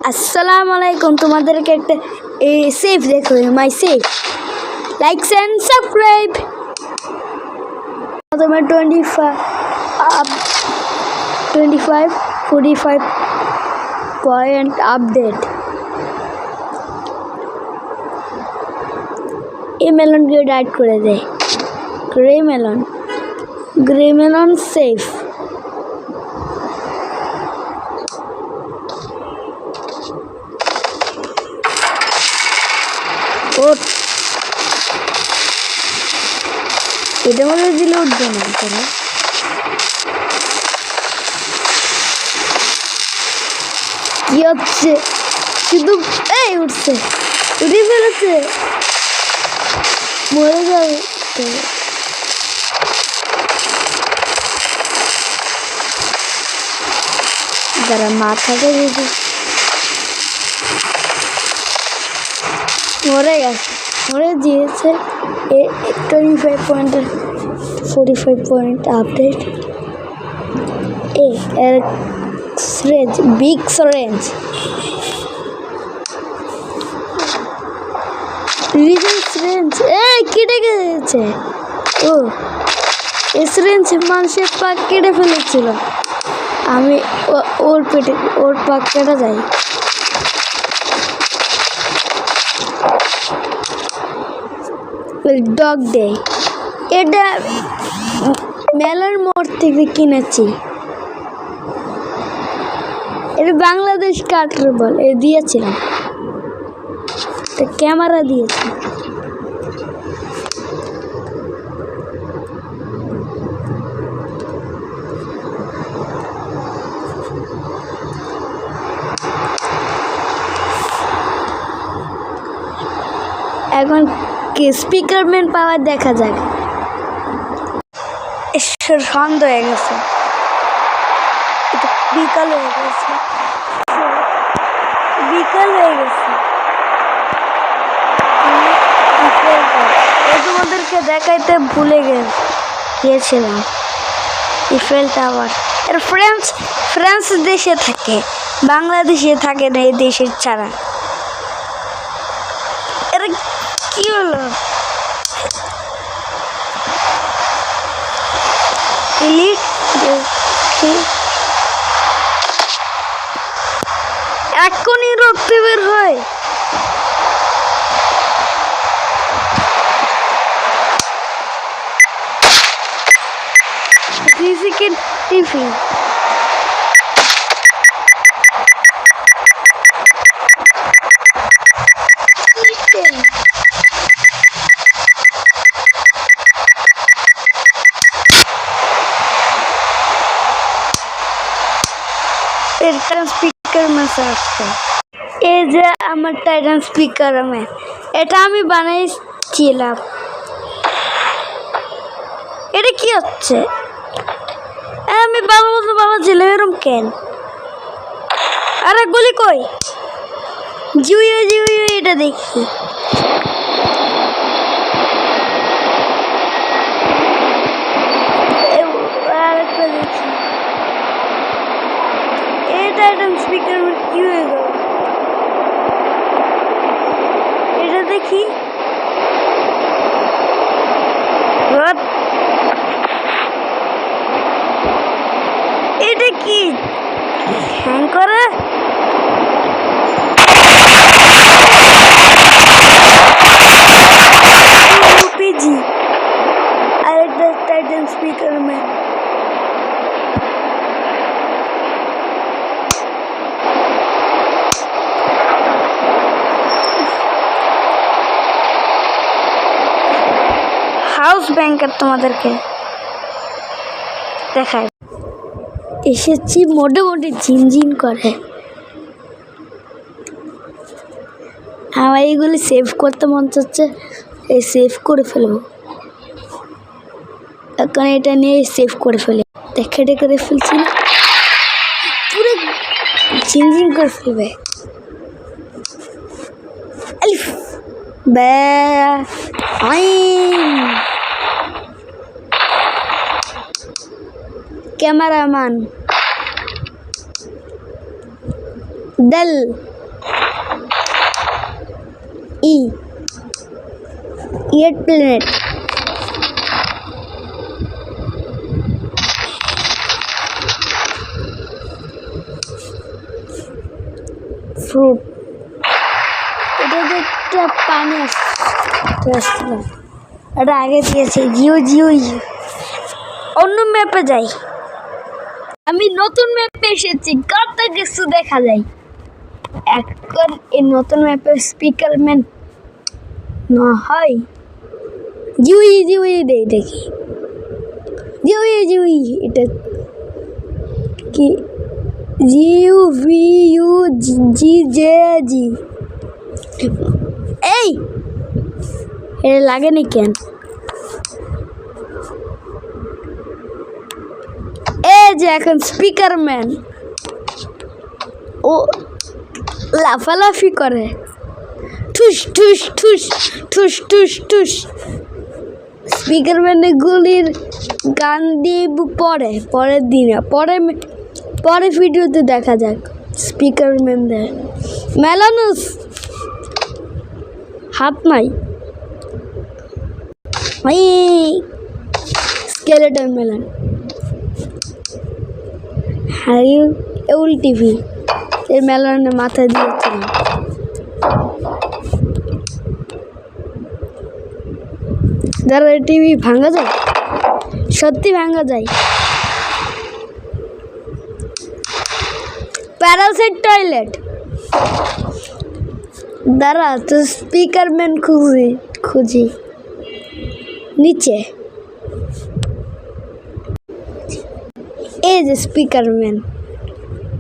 আসসালামু আলাইকুম। তোমাদেরকে একটা সেফ দেখো, my chef. Like and subscribe. তোমার 45 পয়েন্ট আপডেট। এই মেলনকে ডাইট করে দেয়। Grey melon chef. এটা মনে দিলে উঠবে না। কি হচ্ছে? শুধু উঠছে, উঠে ফেলেছে, মরে যাবে। যারা মাথাটা যদি মরে দিয়েছে। 45 পয়েন্ট আপডেট। বিগ রেঞ্জ কেটে গেছে। রেঞ্জ মানুষের পাক কেটে ফেলেছিল। আমি ওর পাক কেটে যাই। ডগ ডে, এটা মেলার মোড় থেকে কিনেছি। এটা বাংলাদেশ কাটার বল দিয়েছিলাম, ক্যামেরা দিয়েছি। এখন কি স্পিকারম্যান পাওয়ার দেখা যাক। সন্ধ্যা হয়ে গেছে, বিকাল হয়ে গেছে। তোমাদেরকে দেখাইতে ভুলে গিয়েছিলাম ইফেল টাওয়ার। এর ফ্রান্স দেশে থাকে, বাংলাদেশে থাকে না। এই দেশের ছাড়া এর কি হলো? এখনই রক্ত বের হয়। টিভি স্পিকার আসছে। এই যে আমার টাইটান স্পিকার, এটা আমি বানাইছিলাম। এটা কি হচ্ছে? আমি ভালো ছিল এরম কেন? আরে গুলি কই? জিউ এটা দেখি। আরেকটা দেখি। এটা স্পিকার কি হয়ে গেল? এটা দেখি। এটা কি হ্যাং করে? পিজি আরেকটা টাইটান স্পিকার ম্যান। হাউস ব্যাংকার তোমাদেরকে দেখায়। এসেছি, মোটামুটি ঝিনঝিন করে। আমার এইগুলি সেভ করতে মন চাচ্ছে, সেভ করে ফেলবো। এখন এটা নিয়ে সেভ করে ফেলে দেখে করে ফেলছি না, পুরো ঝিনঝিন করে ফেলবে। ক্যামেরাম্যান দেল ইয়েট প্ল্যানেট। ফ্রুট, এটা একটা পানি আসছে, এটা আগে দিয়েছে। জিও জিও জিও। অন্য ম্যাপে যাই। আমি নতুন ম্যাপে এসেছি, কত কিছু দেখা যায়। এখন এই নতুন ম্যাপে স্পিকারম্যান না হয় জিউই জিউই দেই দেখি। জিউই জিউই, এটা কি? জিউ ভি ইউ জি জে জি। এই এটা লাগে না কেন? এই যে এখন স্পিকারম্যান, ও লাফালাফি করে, ঠুস ঠুস ঠুস ঠুস ঠুস ঠুস। স্পিকারম্যানের গুলির গান দিয়ে পরের দিনে পরে ভিডিওতে দেখা যাক স্পিকারম্যানদের। মেলানুস হাত নাই, স্কেলেটন মেলান। হ্যারি এউল টিভি এর মেলানে মাথা দিয়েছিলাম। যারা টিভি ভাঙা যায়, সত্যি ভাঙা যায়। প্যারাসাইট টয়লেট, দাঁড়া তো স্পিকারম্যান খুঁজি নিচে। এই যে স্পিকারম্যান,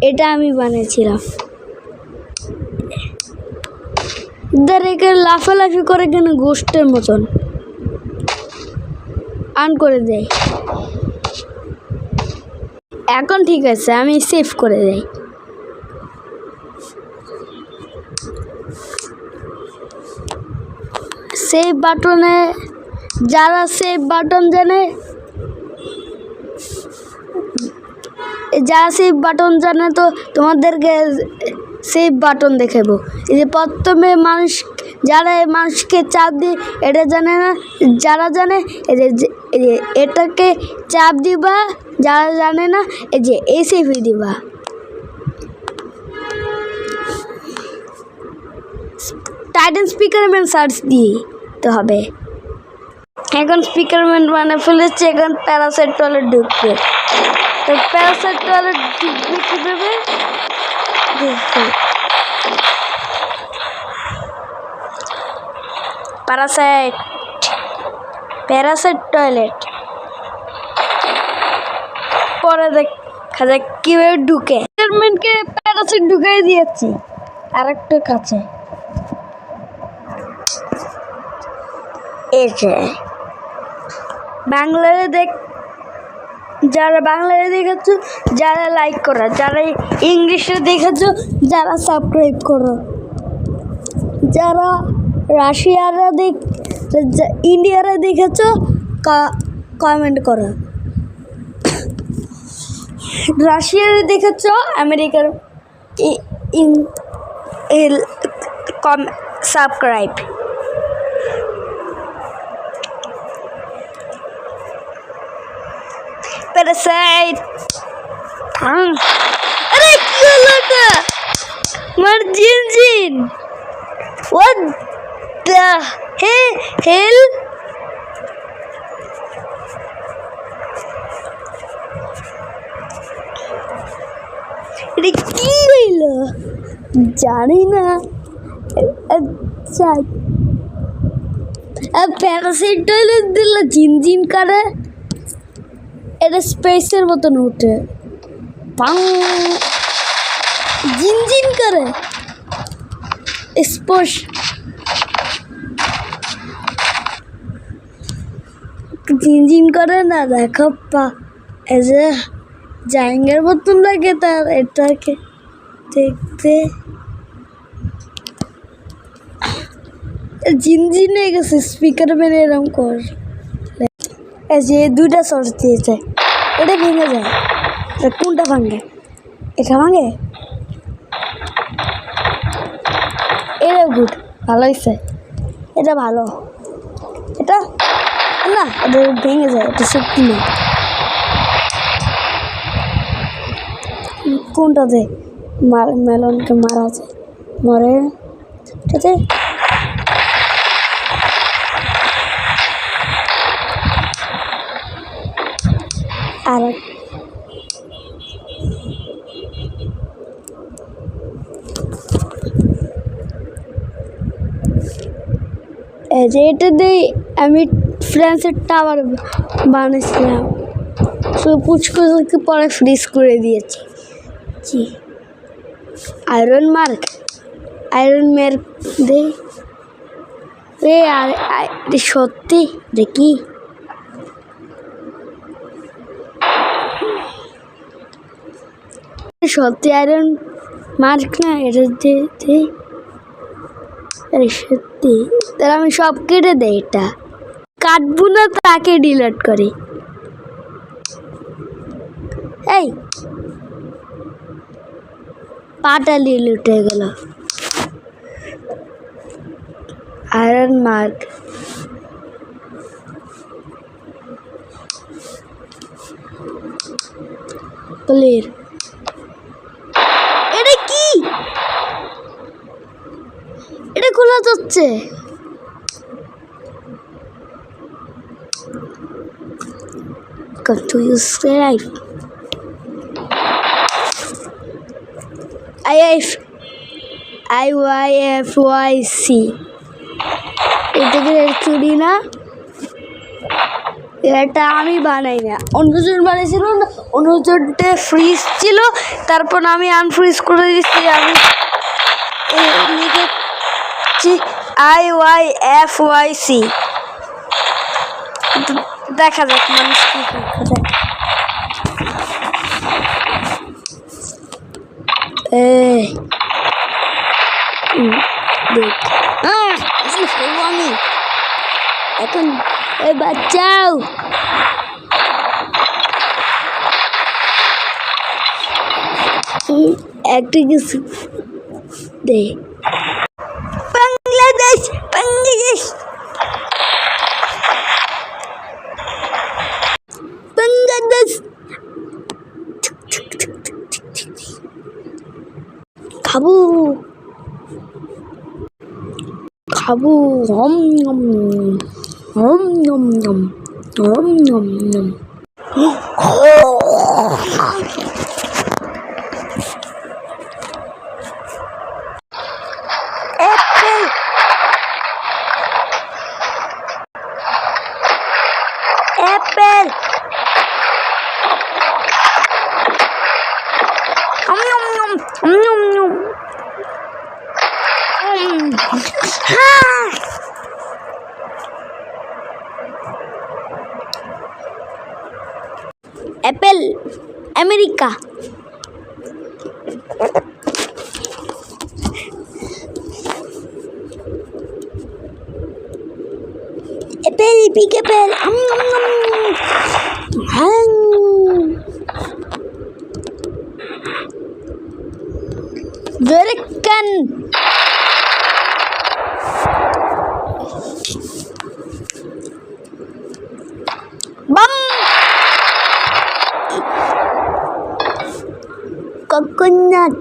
এটা আমি বানিয়েছিলাম। লাফালাফি করে কেন গোষ্ঠের মতন, অন করে দেয়। এখন ঠিক আছে, আমি সেভ করে দেই। সেভ বাটনে, যারা সেভ বাটন জানে, তো তোমাদেরকে সেভ বাটন দেখাবো। এই যে প্রথমে যারা মানুষকে চাপ দিয়ে, এটা জানে না, যারা জানে এই যে এটাকে চাপ দিবা, যারা জানে না এই যে এই সেভই দিবা। টাইটান স্পিকারম্যান সার্চ দিতে হবে। এখন স্পিকারম্যান মানে ফেলেছে। এখন প্যারাসাইট টয়লেট ঢুকবে, তো প্যারাসাইট টয়লেট ঢুকবে কীভাবে? প্যারাসাইট টয়লেট পরে দেখা যাক কীভাবে ঢুকে। স্পিকারম্যানকে প্যারাসাইট ঢুকাই দিয়েছি আরেকটা কাছে। এই যে যারা বাংলায় দেখেছ, যারা লাইক করো, যারা ইংলিশে দেখেছ, যারা সাবস্ক্রাইব করো, যারা ইন্ডিয়ারা দেখেছ কমেন্ট করো, রাশিয়ারে দেখেছ, আমেরিকার সাবস্ক্রাইব। প্যারাসাইট, আরে কি হলো এটা? আমার জিনজিন, what the hell? এটা কি হইল জানি না। আচ্ছা, প্যারাসাইট টয়লেট দিলে জিনজিন করে, এটা স্পেসের মতন উঠে, জিনজিন করে, স্পোর্শ জিনজিন করে না। দেখো এই যে জাইঙ্গার মতন লাগে তার, এটাকে দেখতে জিনজিন হয়ে গেছে। স্পিকারম্যান এরকম কর, এই যে দুইটা সর্স দিয়েছে, এটা ভেঙে যায়। কোনটা ভাঙে? এটা ভাঙে। ভালো হয়েছে, এটা ভালো, এটা না, এটা ভেঙে যায়, এটা সত্যি না। কোনটাতে মেলনকে মারা যায়, মরে এটাতে। আর এই যে এটা দিয়ে আমি ফ্রান্সের টাওয়ার বানিয়েছিলাম, সব পুচকুকে পরে ফ্রিজ করে দিয়েছি। জি, আয়রন মার্ক দে এ, আর সত্যি দেখি সত্যি আয়রন মার্ক না, এটা দে। আরে সত্যি, তাহলে আমি সব কেটে দেই, এটা কাটবো না, তাকে ডিলিট করি। এই পাটা ডিলিট হয়ে গেল। Iron mark clear. এটা কি, এটা খোলা যাচ্ছে? Come to use life. IYFYC এটা চুরি না, এটা আমি বানাই না, অন্যজন বানিয়েছিল না, অন্যজনটা ফ্রিজ ছিল, তারপর আমি আনফ্রিজ করে দিচ্ছি। আমি লিখেছি IYFYC, দেখা যাক মানুষ কি করে। দেখ আমি এখন বাচ্চাও একটা কিছু দে। বাংলাদেশ খাবো হম নম নম। Apple Apple America. Apple big Apple American bum coconut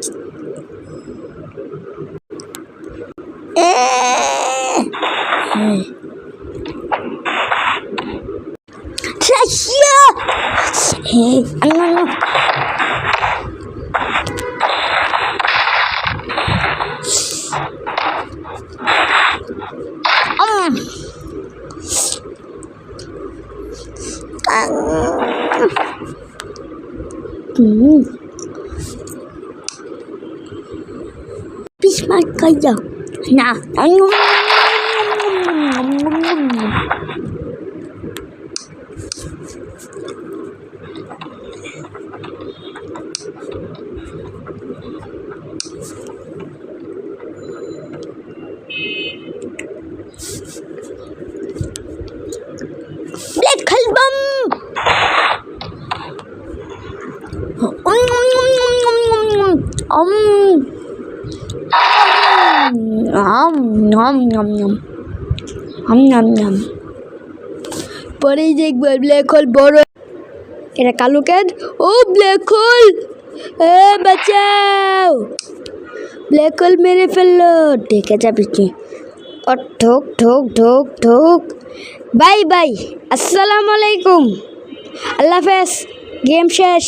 Russia Bismarck kayo na Black album. আম নাম নাম নাম আম নাম নাম। পরেই দেখবো ব্ল্যাক হোল বড়, এটা কালো ক্যাট। ও ব্ল্যাক হোল, এ বাঁচাও, ব্ল্যাক হোল মেরে ফেললো, ঢেকে যাবি কি? ও ঠোক ঠোক ঠোক ঠোক। বাই বাই, আসসালামু আলাইকুম, আল্লাহ হাফেজ, গেম শেষ।